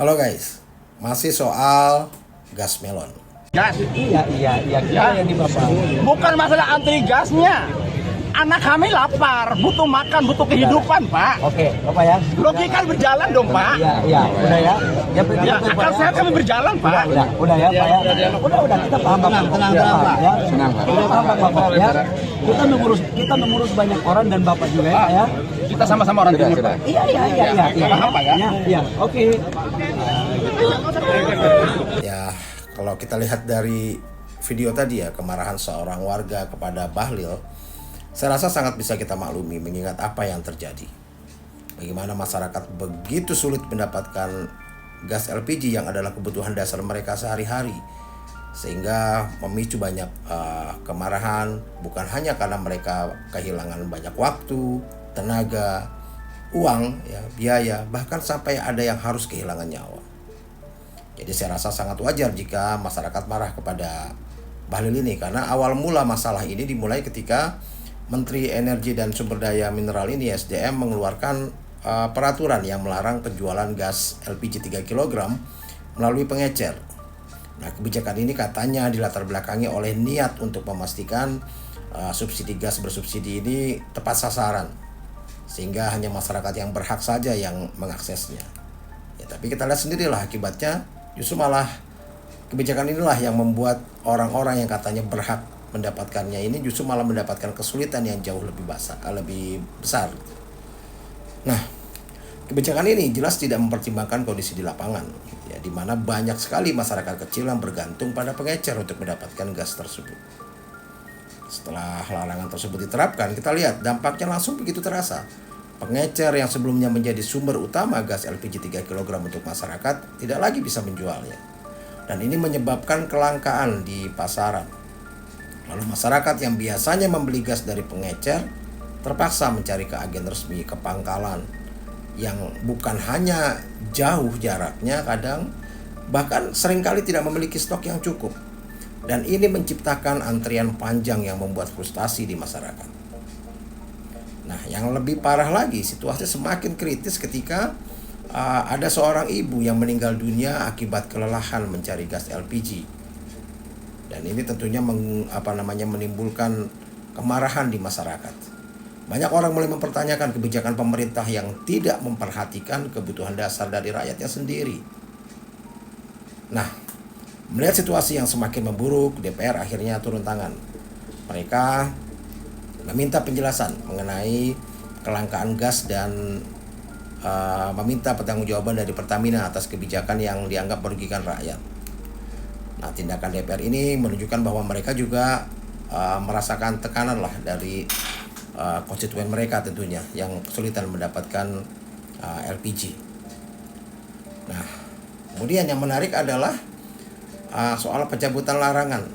Halo guys, masih soal gas melon. Gas. Iya, kita yang di Bapak. Bukan masalah antri gasnya. Anak kami lapar, butuh makan, butuh kehidupan, Pak. Oke, Bapak ya. Logika berjalan dong, Pak. Iya, udah ya. Ya, akal sehat kami berjalan, Pak. Udah ya, Pak ya. Udah, kita paham, Bapak. Tenang, Pak. Ya. Kita paham, Bapak ya. Kita mengurus banyak orang dan Bapak juga ya, Pak ya. Kita sama-sama orang timur, Pak. Iya. Paham, Pak ya? Iya, oke. Ya, kalau kita lihat dari video tadi ya, kemarahan seorang warga kepada Bahlil, saya rasa sangat bisa kita maklumi mengingat apa yang terjadi. Bagaimana masyarakat begitu sulit mendapatkan gas LPG yang adalah kebutuhan dasar mereka sehari-hari, sehingga memicu banyak kemarahan, bukan hanya karena mereka kehilangan banyak waktu, tenaga, uang, ya, biaya, bahkan sampai ada yang harus kehilangan nyawa. Jadi saya rasa sangat wajar jika masyarakat marah kepada Bahlil ini, karena awal mula masalah ini dimulai ketika Menteri Energi dan Sumber Daya Mineral ini SDM mengeluarkan peraturan yang melarang penjualan gas LPG 3 kg melalui pengecer. Nah, kebijakan ini katanya dilatar belakangi oleh niat untuk memastikan subsidi gas bersubsidi ini tepat sasaran, sehingga hanya masyarakat yang berhak saja yang mengaksesnya. Ya, tapi kita lihat sendirilah akibatnya, justru malah kebijakan inilah yang membuat orang-orang yang katanya berhak mendapatkannya ini justru malah mendapatkan kesulitan yang jauh lebih besar. Nah, kebijakan ini jelas tidak mempertimbangkan kondisi di lapangan, ya, di mana banyak sekali masyarakat kecil yang bergantung pada pengecer untuk mendapatkan gas tersebut. Setelah larangan tersebut diterapkan, kita lihat dampaknya langsung begitu terasa. Pengecer yang sebelumnya menjadi sumber utama gas LPG 3 kg untuk masyarakat tidak lagi bisa menjualnya. Dan ini menyebabkan kelangkaan di pasaran. Lalu masyarakat yang biasanya membeli gas dari pengecer terpaksa mencari ke agen resmi, ke pangkalan yang bukan hanya jauh jaraknya, kadang bahkan seringkali tidak memiliki stok yang cukup. Dan ini menciptakan antrian panjang yang membuat frustasi di masyarakat. Nah, yang lebih parah lagi, situasi semakin kritis ketika ada seorang ibu yang meninggal dunia akibat kelelahan mencari gas LPG. Dan ini tentunya menimbulkan kemarahan di masyarakat. Banyak orang mulai mempertanyakan kebijakan pemerintah yang tidak memperhatikan kebutuhan dasar dari rakyatnya sendiri. Nah, melihat situasi yang semakin memburuk, DPR akhirnya turun tangan. Mereka meminta penjelasan mengenai kelangkaan gas dan meminta pertanggungjawaban dari Pertamina atas kebijakan yang dianggap merugikan rakyat. Nah, tindakan DPR ini menunjukkan bahwa mereka juga merasakan tekanan lah dari konstituen mereka tentunya yang kesulitan mendapatkan LPG. Nah, kemudian yang menarik adalah soal pencabutan larangan.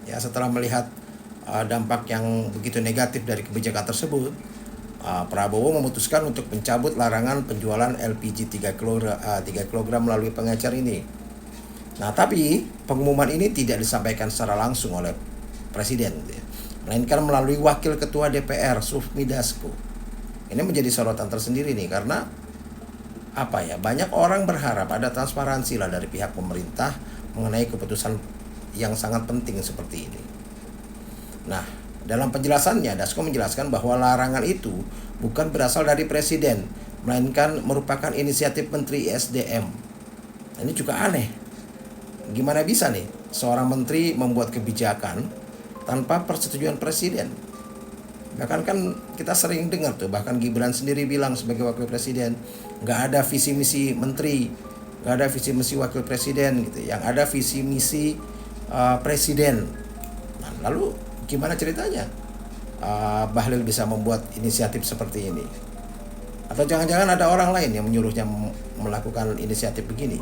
Ya, setelah melihat dampak yang begitu negatif dari kebijakan tersebut, Prabowo memutuskan untuk mencabut larangan penjualan LPG 3 kg melalui pengecer ini. Nah, tapi pengumuman ini tidak disampaikan secara langsung oleh Presiden, melainkan melalui Wakil Ketua DPR Sufmi Dasko. Ini menjadi sorotan tersendiri nih, karena banyak orang berharap ada transparansi lah dari pihak pemerintah mengenai keputusan yang sangat penting seperti ini. Nah, dalam penjelasannya Dasko menjelaskan bahwa larangan itu bukan berasal dari Presiden, melainkan merupakan inisiatif Menteri SDM. Ini juga aneh. Gimana bisa nih seorang menteri membuat kebijakan tanpa persetujuan presiden? Bahkan kan kita sering dengar tuh, bahkan Gibran sendiri bilang sebagai wakil presiden, nggak ada visi misi menteri, nggak ada visi misi wakil presiden gitu, yang ada visi misi presiden. Nah, lalu gimana ceritanya Bahlil bisa membuat inisiatif seperti ini? Atau jangan-jangan ada orang lain yang menyuruhnya melakukan inisiatif begini?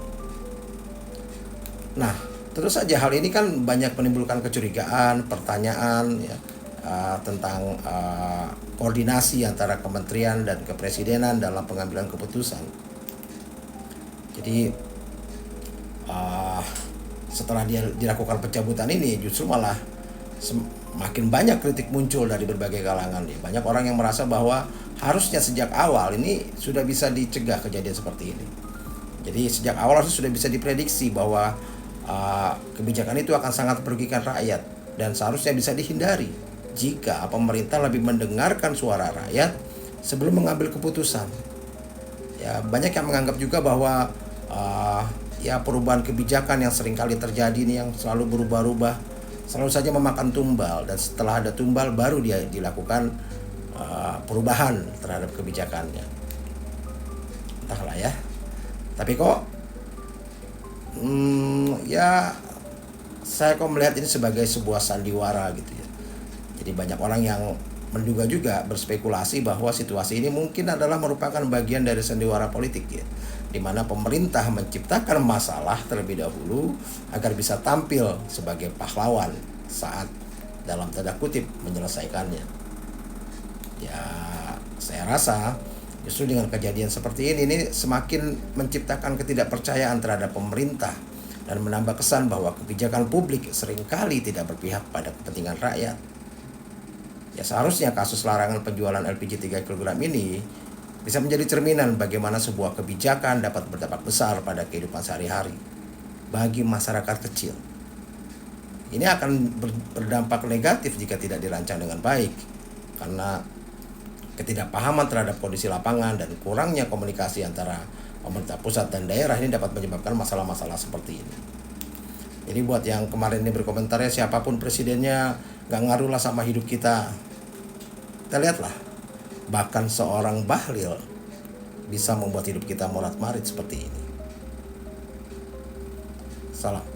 Nah, terus saja hal ini kan banyak menimbulkan kecurigaan, pertanyaan ya, tentang koordinasi antara kementerian dan kepresidenan dalam pengambilan keputusan. Jadi setelah dia dilakukan pencabutan ini, justru malah semakin banyak kritik muncul dari berbagai kalangan. Banyak orang yang merasa bahwa harusnya sejak awal ini sudah bisa dicegah kejadian seperti ini. Jadi sejak awal harusnya sudah bisa diprediksi bahwa kebijakan itu akan sangat merugikan rakyat dan seharusnya bisa dihindari jika pemerintah lebih mendengarkan suara rakyat sebelum mengambil keputusan. Ya, banyak yang menganggap juga bahwa ya perubahan kebijakan yang seringkali terjadi ini yang selalu berubah-ubah, selalu saja memakan tumbal, dan setelah ada tumbal baru dia dilakukan perubahan terhadap kebijakannya. Entahlah ya. Tapi kok ya saya kok melihat ini sebagai sebuah sandiwara gitu ya. Jadi banyak orang yang menduga juga, berspekulasi bahwa situasi ini mungkin adalah merupakan bagian dari sandiwara politik ya, di mana pemerintah menciptakan masalah terlebih dahulu agar bisa tampil sebagai pahlawan saat dalam tanda kutip menyelesaikannya. Ya, saya rasa justru dengan kejadian seperti ini semakin menciptakan ketidakpercayaan terhadap pemerintah dan menambah kesan bahwa kebijakan publik seringkali tidak berpihak pada kepentingan rakyat. Ya, seharusnya kasus larangan penjualan LPG 3 kg ini bisa menjadi cerminan bagaimana sebuah kebijakan dapat berdampak besar pada kehidupan sehari-hari bagi masyarakat kecil. Ini akan berdampak negatif jika tidak dirancang dengan baik, karena ketidakpahaman terhadap kondisi lapangan dan kurangnya komunikasi antara pemerintah pusat dan daerah ini dapat menyebabkan masalah-masalah seperti ini. Jadi buat yang kemarin ini berkomentar ya, siapapun presidennya gak ngaruh lah sama hidup kita. Kita lihatlah, bahkan seorang Bahlil bisa membuat hidup kita morat-marit seperti ini. Salam.